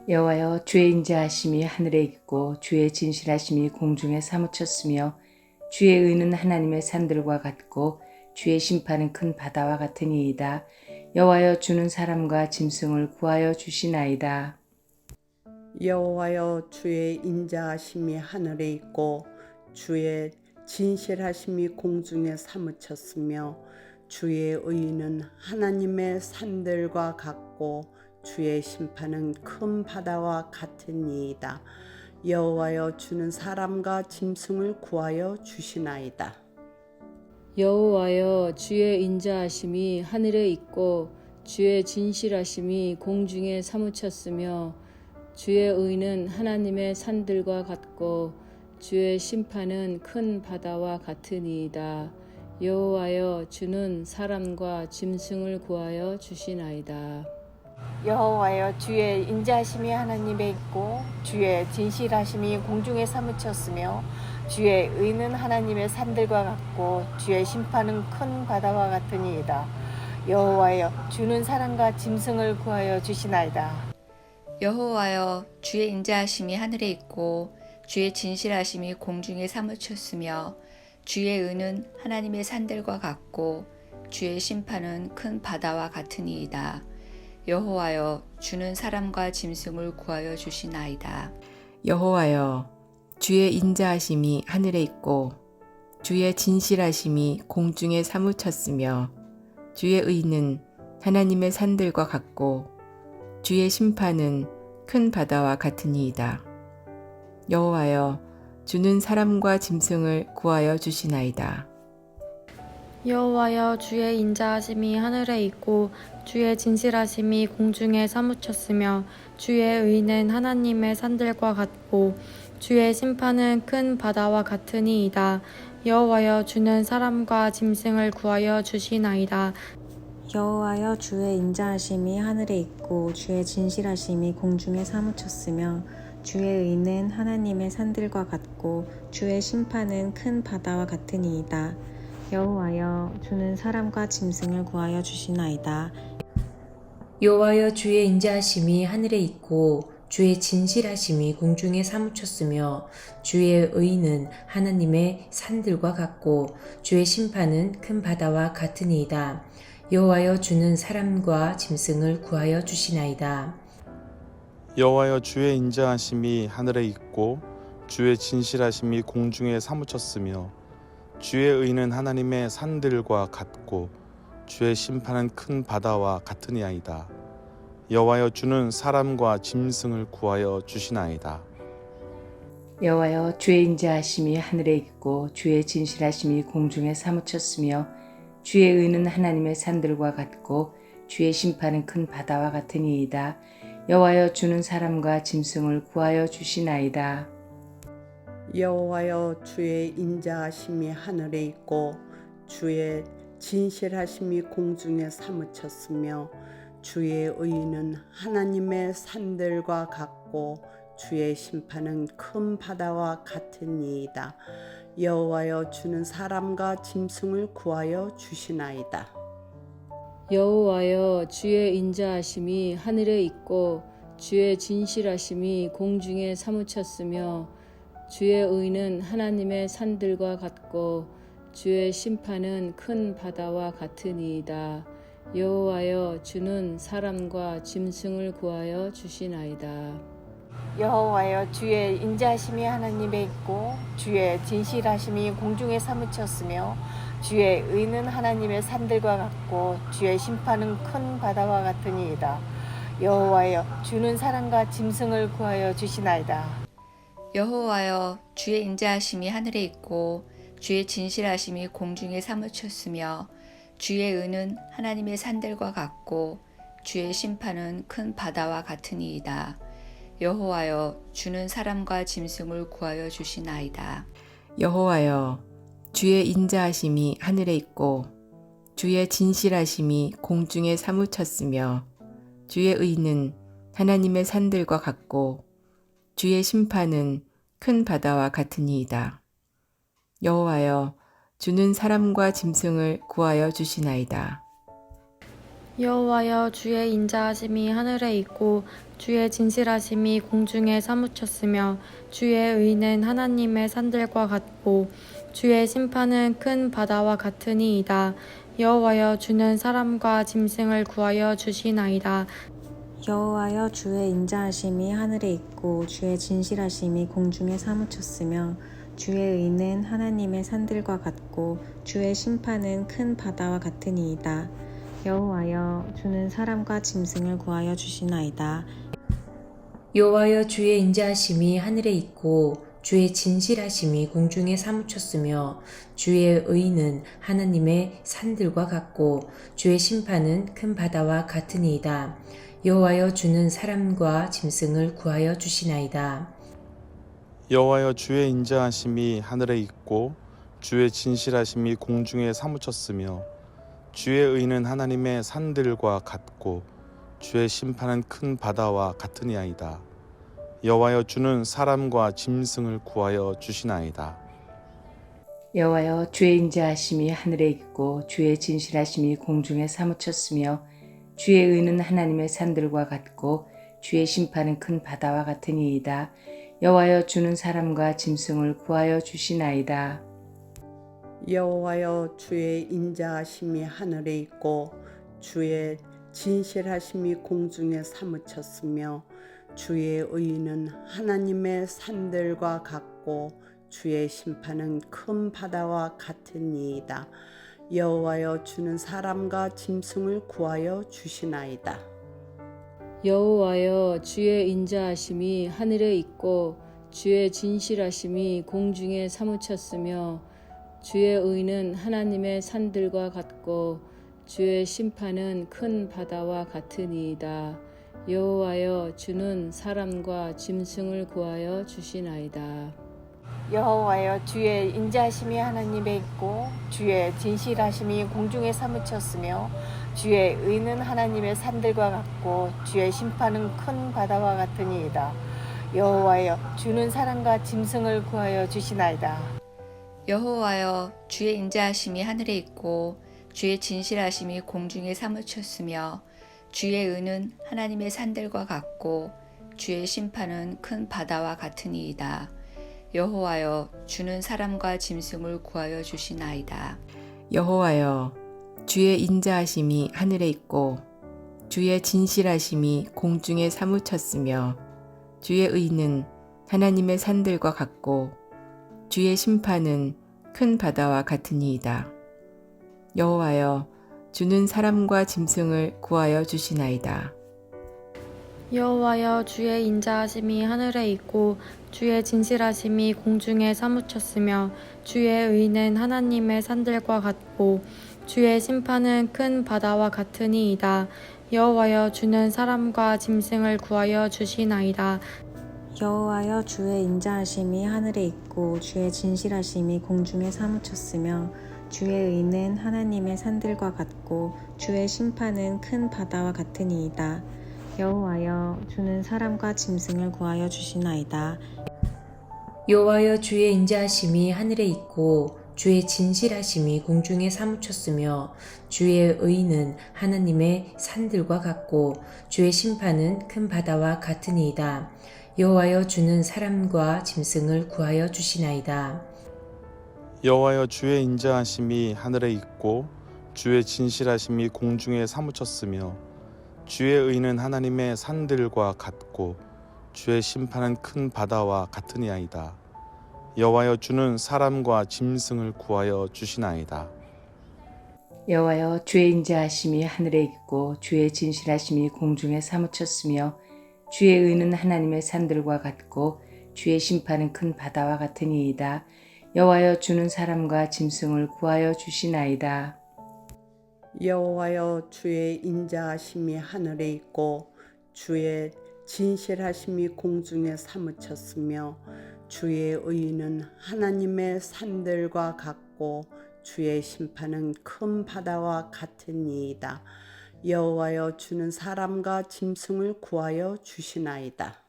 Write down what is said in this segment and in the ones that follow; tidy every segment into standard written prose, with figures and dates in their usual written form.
여호와여, 주의 인자하심이 하늘에 있고 주의 진실하심이 공중에 사무쳤으며 주의 의는 하나님의 산들과 같고 주의 심판은 큰 바다와 같으니이다. 여호와여, 주는 사람과 짐승을 구하여 주시나이다. 여호와여, 주의 인자하심이 하늘에 있고 주의 진실하심이 공중에 사무쳤으며 주의 의는 하나님의 산들과 같고 주의 심판은 큰 바다와 같으니이다. 여호와여, 주는 사람과 짐승을 구하여 주시나이다. 여호와여, 주의 인자하심이 하늘에 있고 주의 진실하심이 공중에 사무쳤으며 주의 의는 하나님의 산들과 같고 주의 심판은 큰 바다와 같으니이다. 여호와여, 주는 사람과 짐승을 구하여 주시나이다. 여호와여, 주의 인자하심이 하나님에 있고 주의 진실하심이 공중에 사무쳤으며 주의 의는 하나님의 산들과 같고 주의 심판은 큰 바다와 같으니이다. 여호와여, 주는 사람과 짐승을 구하여 주시나이다. 여호와여, 주의 인자하심이 하늘에 있고 주의 진실하심이 공중에 사무쳤으며 주의 의는 하나님의 산들과 같고 주의 심판은 큰 바다와 같으니이다. 여호와여, 주는 사람과 짐승을 구하여 주시나이다. 여호와여, 주의 인자하심이 하늘에 있고 주의 진실하심이 공중에 사무쳤으며 주의 의는 하나님의 산들과 같고 주의 심판은 큰 바다와 같으니이다. 여호와여, 주는 사람과 짐승을 구하여 주시나이다. 여호와여, 주의 인자하심이 하늘에 있고 주의 진실하심이 공중에 사무쳤으며 주의 의는 하나님의 산들과 같고 주의 심판은 큰 바다와 같으니이다. 여호와여, 주는 사람과 짐승을 구하여 주시나이다. 여호와여, 주의 인자하심이 하늘에 있고 주의 진실하심이 공중에 사무쳤으며 주의 의는 하나님의 산들과 같고 주의 심판은 큰 바다와 같으니이다. 여호와여, 주는 사람과 짐승을 구하여 주시나이다. 여호와여, 주의 인자하심이 하늘에 있고 주의 진실하심이 공중에 사무쳤으며 주의 의는 하나님의 산들과 같고 주의 심판은 큰 바다와 같으니이다. 여호와여, 주는 사람과 짐승을 구하여 주시나이다. 여호와여, 주의 인자하심이 하늘에 있고 주의 진실하심이 공중에 사무쳤으며 주의 의는 하나님의 산들과 같고 주의 심판은 큰 바다와 같으니이다. 여호와여, 주는 사람과 짐승을 구하여 주시나이다. 여호와여, 주의 인자하심이 하늘에 있고 주의 진실하심이 공중에 사무쳤으며 주의 의는 하나님의 산들과 같고 주의 심판은 큰 바다와 같으니이다. 여호와여, 주는 사람과 짐승을 구하여 주시나이다. 여호와여, 주의 인자하심이 하늘에 있고 주의 진실하심이 공중에 사무쳤으며 주의 의는 하나님의 산들과 같고 주의 심판은 큰 바다와 같으니이다. 여호와여, 주는 사람과 짐승을 구하여 주시나이다. 여호와여, 주의 인자하심이 하늘에 있고 주의 진실하심이 공중에 사무쳤으며 주의 의는 하나님의 산들과 같고 주의 심판은 큰 바다와 같으니이다. 여호와여, 주는 사람과 짐승을 구하여 주시나이다. 여호와여, 주의 인자하심이 하나님에 있고 주의 진실하심이 공중에 사무쳤으며 주의 의는 하나님의 산들과 같고 주의 심판은 큰 바다와 같으니이다. 여호와여, 주는 사람과 짐승을 구하여 주시나이다. 여호와여, 주의 인자하심이 하늘에 있고 주의 진실하심이 공중에 사무쳤으며 주의 의는 하나님의 산들과 같고 주의 심판은 큰 바다와 같으니이다. 여호와여, 주는 사람과 짐승을 구하여 주시나이다. 여호와여, 주의 인자하심이 하늘에 있고 주의 진실하심이 공중에 사무쳤으며 주의 의는 하나님의 산들과 같고 주의 심판은 큰 바다와 같으니이다. 여호와여, 주는 사람과 짐승을 구하여 주시나이다. 여호와여 주의 인자하심이 하늘에 있고 주의 진실하심이 공중에 사무쳤으며 주의 의는 하나님의 산들과 같고 주의 심판은 큰 바다와 같으니이다. 여호와여 주는 사람과 짐승을 구하여 주시나이다. 여호와여 주의 인자하심이 하늘에 있고 주의 진실하심이 공중에 사무쳤으며 주의 의는 하나님의 산들과 같고 주의 심판은 큰 바다와 같으니이다. 여호와여 주는 사람과 짐승을 구하여 주시나이다. 여호와여 주의 인자하심이 하늘에 있고 주의 진실하심이 공중에 사무쳤으며 주의 의는 하나님의 산들과 같고 주의 심판은 큰 바다와 같으니이다. 여호와여 주는 사람과 짐승을 구하여 주시나이다. 여호와여 주의 인자하심이 하늘에 있고 주의 진실하심이 공중에 사무쳤으며 주의 의는 하나님의 산들과 같고 주의 심판은 큰 바다와 같으니이다. 여호와여 주는 사람과 짐승을 구하여 주시나이다. 여호와여 주의 인자하심이 하늘에 있고 주의 진실하심이 공중에 사무쳤으며 주의 의는 하나님의 산들과 같고 주의 심판은 큰 바다와 같으니이다. 여호와여 주는 사람과 짐승을 구하여 주시나이다. 여호와여 주의 인자하심이 하늘에 있고 주의 진실하심이 공중에 사무쳤으며 주의 의는 하나님의 산들과 같고 주의 심판은 큰 바다와 같으니이다. 여호와여 주는 사람과 짐승을 구하여 주시나이다. 여호와여 주의 인자하심이 하늘에 있고 주의 진실하심이 공중에 사무쳤으며 주의 의는 하나님의 산들과 같고 주의 심판은 큰 바다와 같으니이다. 여호와여 주는 사람과 짐승을 구하여 주시나이다. 여호와여 주의 인자하심이 하나님에 있고 주의 진실하심이 공중에 사무쳤으며 주의 의는 하나님의 산들과 같고 주의 심판은 큰 바다와 같으니이다. 여호와여 주는 사람과 짐승을 구하여 주시나이다. 여호와여 주의 인자하심이 하늘에 있고 주의 진실하심이 공중에 사무쳤으며 주의 의는 하나님의 산들과 같고 주의 심판은 큰 바다와 같으니이다. 여호와여 주는 사람과 짐승을 구하여 주시나이다. 여호와여 주의 인자하심이 하늘에 있고 주의 진실하심이 공중에 사무쳤으며 주의 의는 하나님의 산들과 같고 주의 심판은 큰 바다와 같으니이다. 여호와여 주는 사람과 짐승을 구하여 주시나이다. 여호와여 주의 인자하심이 하늘에 있고 주의 진실하심이 공중에 사무쳤으며 주의 의는 하나님의 산들과 같고 주의 심판은 큰 바다와 같으니이다. 여호와여 주는 사람과 짐승을 구하여 주시나이다. 여호와여 주의 인자하심이 하늘에 있고 주의 진실하심이 공중에 사무쳤으며 주의 의는 하나님의 산들과 같고 주의 심판은 큰 바다와 같으니이다. 여호와여 주는 사람과 짐승을 구하여 주시나이다. 여호와여 주의 인자하심이 하늘에 있고 주의 진실하심이 공중에 사무쳤으며 주의 의는 하나님의 산들과 같고 주의 심판은 큰 바다와 같으니이다. 여호와여 주는 사람과 짐승을 구하여 주시나이다. 여호와여 주의 인자하심이 하늘에 있고 주의 진실하심이 공중에 사무쳤으며 주의 의는 하나님의 산들과 같고 주의 심판은 큰 바다와 같으니이다. 여호와여 주는 사람과 짐승을 구하여 주시나이다. 여호와여 주의 인자하심이 하늘에 있고 주의 진실하심이 공중에 사무쳤으며 주의 의는 하나님의 산들과 같고 주의 심판은 큰 바다와 같으니이다. 여호와여 주는 사람과 짐승을 구하여 주시나이다. 여호와여 주의 인자하심이 하늘에 있고 주의 진실하심이 공중에 사무쳤으며 주의 의는 하나님의 산들과 같고 주의 심판은 큰 바다와 같으니이다. 여호와여 주는 사람과 짐승을 구하여 주시나이다.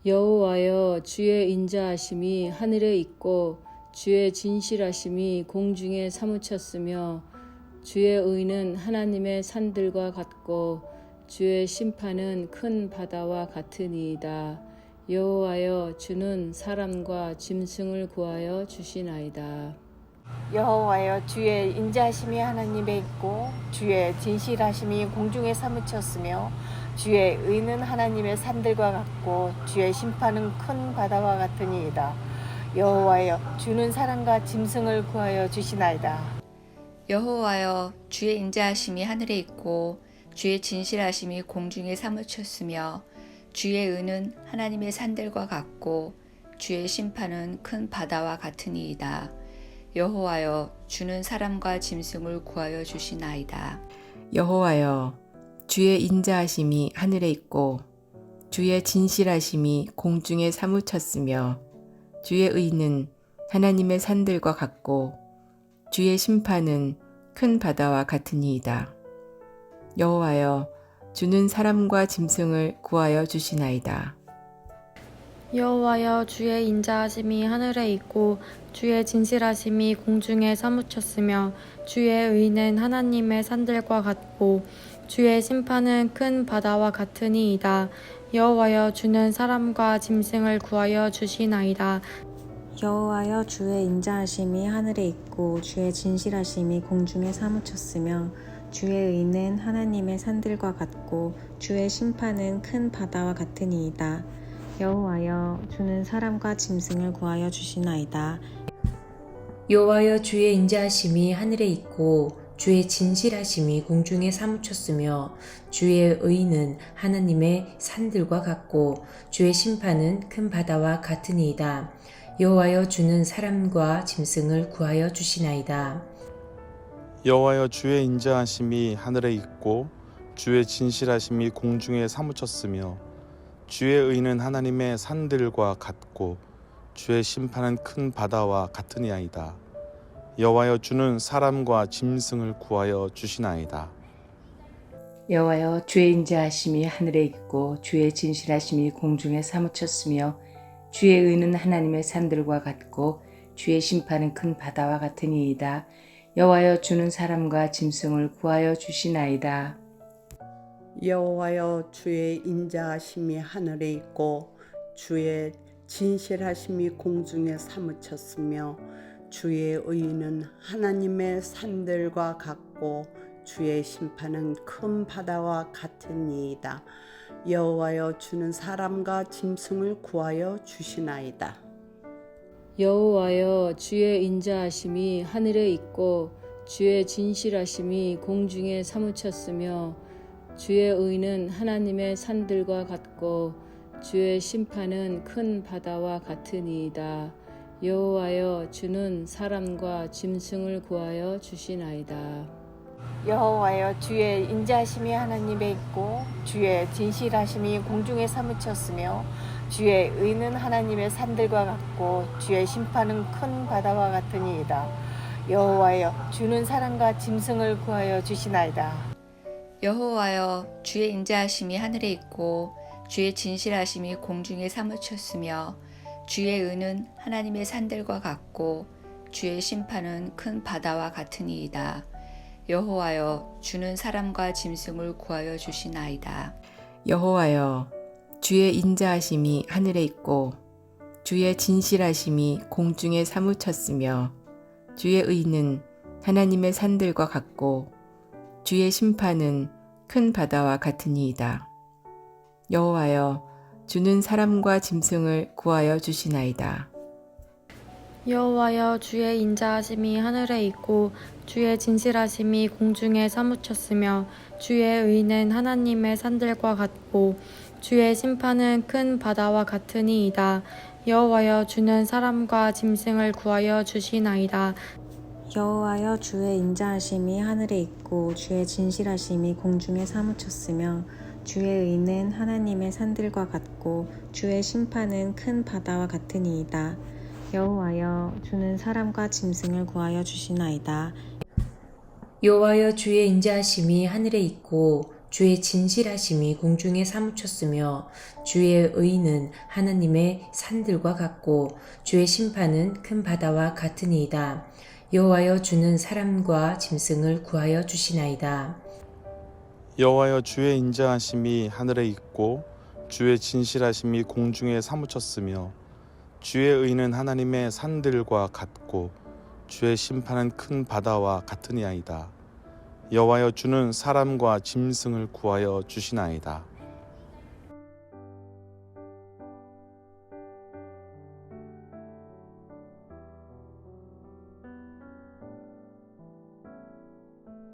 여호와여 주의 인자하심이 하늘에 있고 주의 진실하심이 공중에 사무쳤으며 주의 의는 하나님의 산들과 같고 주의 심판은 큰 바다와 같으니이다. 여호와여 주는 사람과 짐승을 구하여 주시나이다. 여호와여 주의 인자하심이 하나님에 있고 주의 진실하심이 공중에 사무쳤으며 주의 의는 하나님의 산들과 같고 주의 심판은 큰 바다와 같으니이다. 여호와여 주는 사람과 짐승을 구하여 주시나이다. 여호와여 주의 인자하심이 하늘에 있고 주의 진실하심이 공중에 사무쳤으며 주의 의는 하나님의 산들과 같고 주의 심판은 큰 바다와 같으니이다. 여호와여 주는 사람과 짐승을 구하여 주시나이다. 여호와여 주의 인자하심이 하늘에 있고 주의 진실하심이 공중에 사무쳤으며 주의 의는 하나님의 산들과 같고 주의 심판은 큰 바다와 같으니이다. 여호와여 주는 사람과 짐승을 구하여 주시나이다. 여호와여 주의 인자하심이 하늘에 있고 주의 진실하심이 공중에 사무쳤으며 주의 의는 하나님의 산들과 같고 주의 심판은 큰 바다와 같으니이다. 여호와여 주는 사람과 짐승을 구하여 주시나이다. 여호와여 주의 인자하심이 하늘에 있고 주의 진실하심이 공중에 사무쳤으며 주의 의는 하나님의 산들과 같고 주의 심판은 큰 바다와 같으니이다. 여호와여 주는 사람과 짐승을 구하여 주시나이다. 여호와여 주의 인자하심이 하늘에 있고 주의 진실하심이 공중에 사무쳤으며 주의 의는 하나님의 산들과 같고 주의 심판은 큰 바다와 같으니이다. 여호와여 주는 사람과 짐승을 구하여 주시나이다. 여호와여 주의 인자하심이 하늘에 있고 주의 진실하심이 공중에 사무쳤으며 주의 의는 하나님의 산들과 같고 주의 심판은 큰 바다와 같으니이다. 여호와여 주는 사람과 짐승을 구하여 주시나이다. 여호와여 주의 인자하심이 하늘에 있고 주의 진실하심이 공중에 사무쳤으며 주의 의는 하나님의 산들과 같고 주의 심판은 큰 바다와 같으니이다. 여호와여 주는 사람과 짐승을 구하여 주시나이다. 여호와여 주의 인자하심이 하늘에 있고 주의 진실하심이 공중에 사무쳤으며 주의 의는 하나님의 산들과 같고 주의 심판은 큰 바다와 같으니이다. 여호와여 주는 사람과 짐승을 구하여 주시나이다. 여호와여 주의 인자하심이 하늘에 있고 주의 진실하심이 공중에 사무쳤으며 주의 의는 하나님의 산들과 같고 주의 심판은 큰 바다와 같으니이다. 여호와여 주는 사람과 짐승을 구하여 주시나이다. 여호와여 주의 인자하심이 하나님에 있고 주의 진실하심이 공중에 사무쳤으며 주의 의는 하나님의 산들과 같고 주의 심판은 큰 바다와 같으니이다. 여호와여 주는 사람과 짐승을 구하여 주시나이다. 여호와여 주의 인자하심이 하늘에 있고 주의 진실하심이 공중에 사무쳤으며 주의 의는 하나님의 산들과 같고 주의 심판은 큰 바다와 같으니이다. 여호와여 주는 사람과 짐승을 구하여 주시나이다. 여호와여 주의 인자하심이 하늘에 있고 주의 진실하심이 공중에 사무쳤으며 주의 의는 하나님의 산들과 같고 주의 심판은 큰 바다와 같으니이다. 여호와여 주는 사람과 짐승을 구하여 주시나이다. 여호와여 주의 인자하심이 하늘에 있고 주의 진실하심이 공중에 사무쳤으며 주의 의는 하나님의 산들과 같고 주의 심판은 큰 바다와 같으니이다. 여호와여 주는 사람과 짐승을 구하여 주시나이다. 여호와여 주의 인자하심이 하늘에 있고 주의 진실하심이 공중에 사무쳤으며 주의 의는 하나님의 산들과 같고 주의 심판은 큰 바다와 같으니이다. 여호와여 주는 사람과 짐승을 구하여 주시나이다. 여호와여 주의 인자하심이 하늘에 있고 주의 진실하심이 공중에 사무쳤으며 주의 의는 하나님의 산들과 같고 주의 심판은 큰 바다와 같으니이다. 여호와여 주는 사람과 짐승을 구하여 주시나이다. 여호와여 주의 인자하심이 하늘에 있고 주의 진실하심이 공중에 사무쳤으며 주의 의는 하나님의 산들과 같고 주의 심판은 큰 바다와 같으니이다. 여호와여 주는 사람과 짐승을 구하여 주시나이다.